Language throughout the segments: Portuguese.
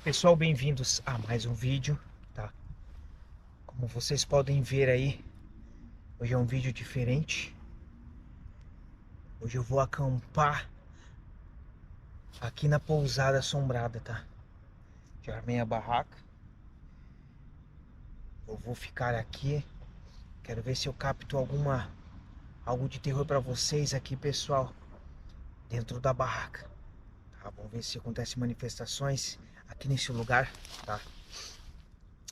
Pessoal, bem-vindos a mais um vídeo, tá? Como vocês podem ver aí, hoje é um vídeo diferente. Hoje eu vou acampar aqui na pousada assombrada, tá? Já armei a barraca. Eu vou ficar aqui. Quero ver se eu capto algo de terror pra vocês aqui, pessoal, dentro da barraca. Tá? Vamos ver se acontecem manifestações aqui nesse lugar, tá?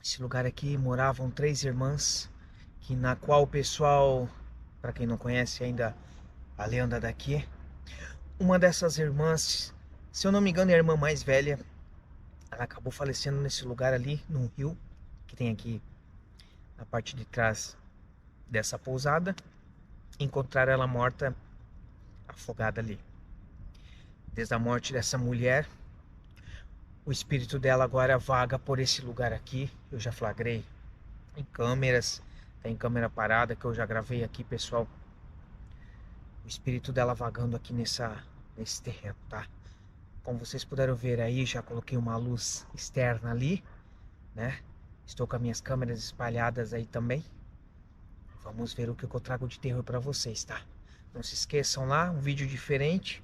Esse lugar aqui moravam 3 irmãs, que na qual o pessoal, para quem não conhece ainda a lenda daqui, uma dessas irmãs, se eu não me engano é a irmã mais velha, ela acabou falecendo nesse lugar ali, no rio, que tem aqui na parte de trás dessa pousada. Encontraram ela morta, afogada ali. Desde a morte dessa mulher, o espírito dela agora vaga por esse lugar aqui. Eu já flagrei em câmeras, tem câmera parada que eu já gravei aqui, pessoal. O espírito dela vagando aqui nesse terreno, tá? Como vocês puderam ver aí, já coloquei uma luz externa ali, né? Estou com as minhas câmeras espalhadas aí também. Vamos ver o que eu trago de terror para vocês, tá? Não se esqueçam lá, um vídeo diferente.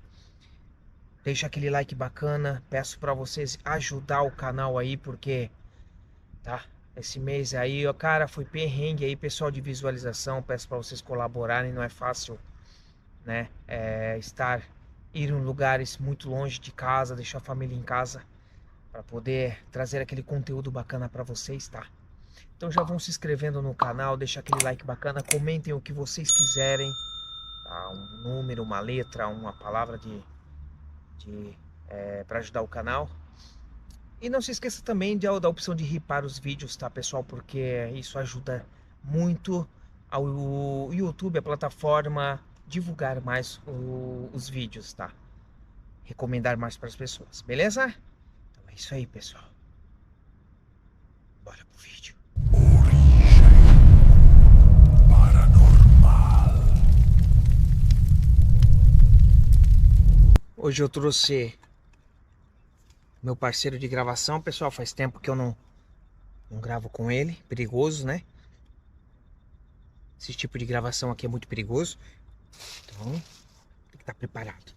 Deixa aquele like bacana. Peço para vocês ajudar o canal aí, porque, tá? Esse mês aí, ó, cara, foi perrengue aí, pessoal de visualização. Peço para vocês colaborarem, não é fácil, né? Ir em lugares muito longe de casa, deixar a família em casa, para poder trazer aquele conteúdo bacana para vocês, tá? Então já vão se inscrevendo no canal, deixa aquele like bacana, comentem o que vocês quiserem, tá? Um número, uma letra, uma palavra para ajudar o canal. E não se esqueça também da opção de ripar os vídeos, tá, pessoal? Porque isso ajuda muito ao YouTube, a plataforma, divulgar mais os vídeos, tá? Recomendar mais para as pessoas, beleza? Então é isso aí, pessoal. Bora pro vídeo. Hoje eu trouxe meu parceiro de gravação, pessoal. Faz tempo que eu não gravo com ele. Perigoso, né? Esse tipo de gravação aqui é muito perigoso. Então, tem que estar preparado.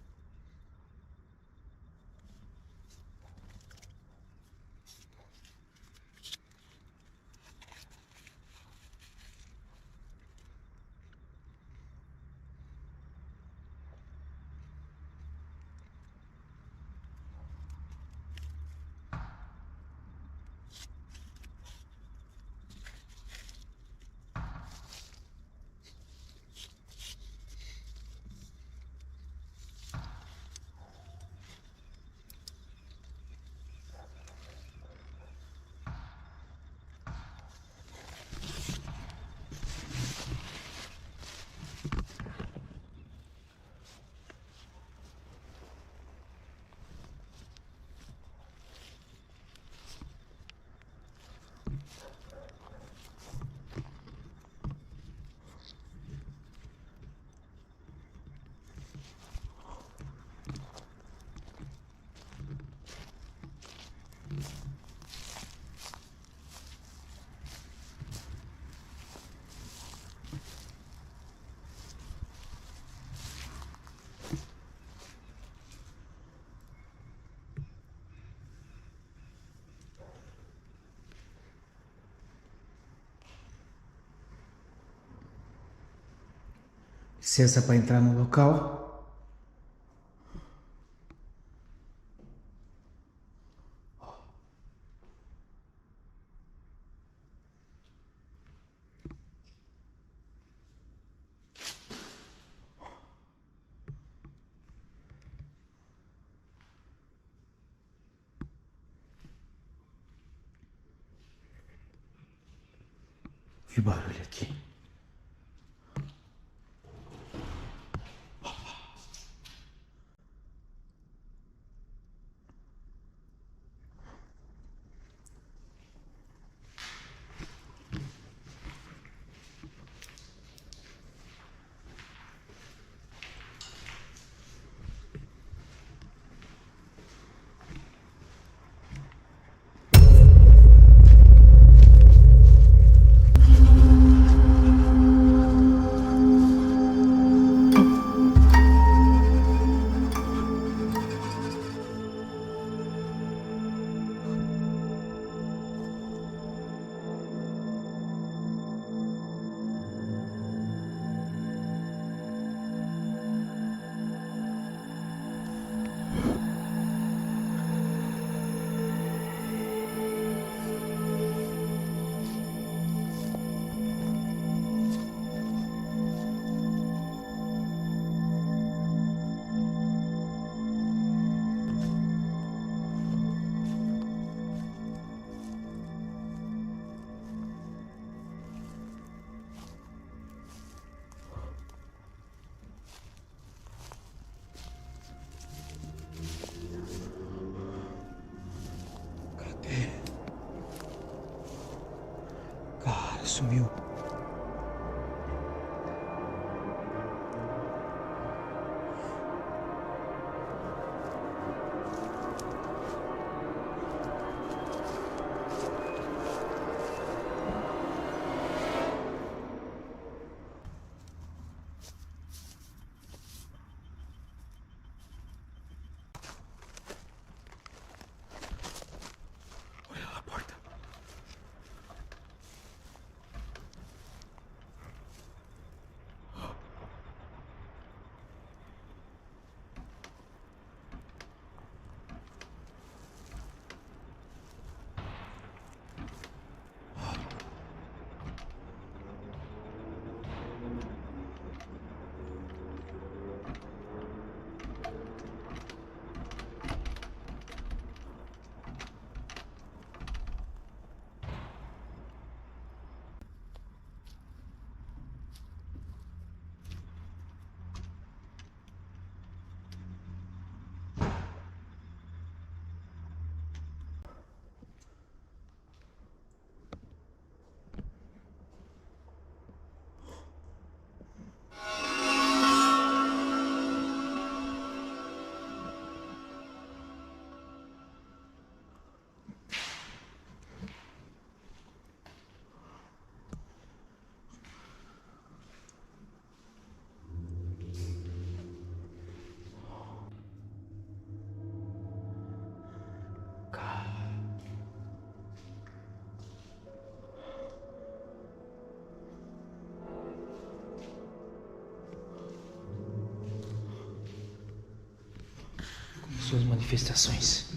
Licença para entrar no local. Que barulho aqui. sumiu. Olha lá a porta. Suas manifestações.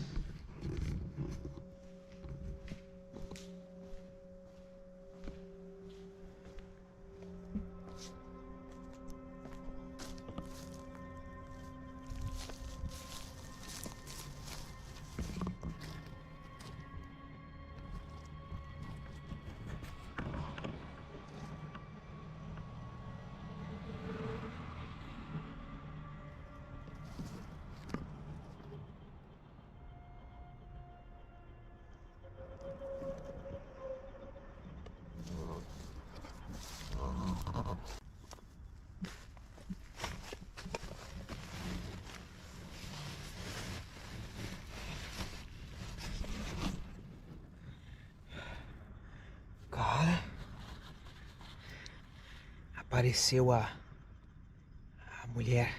Cara, apareceu a mulher,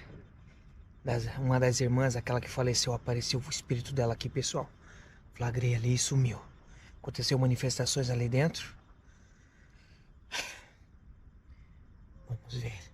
uma das irmãs, aquela que faleceu, apareceu o espírito dela aqui, pessoal. Flagrei ali e sumiu. Aconteceu manifestações ali dentro. Vamos ver.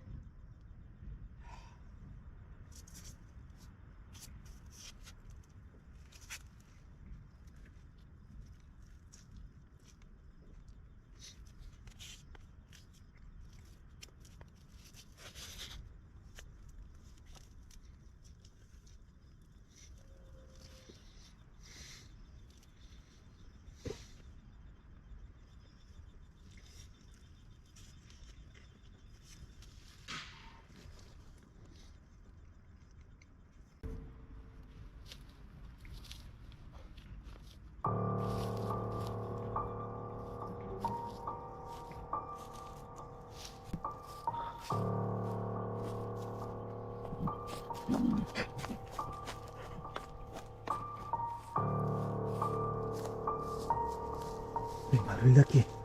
Vem barulho daqui.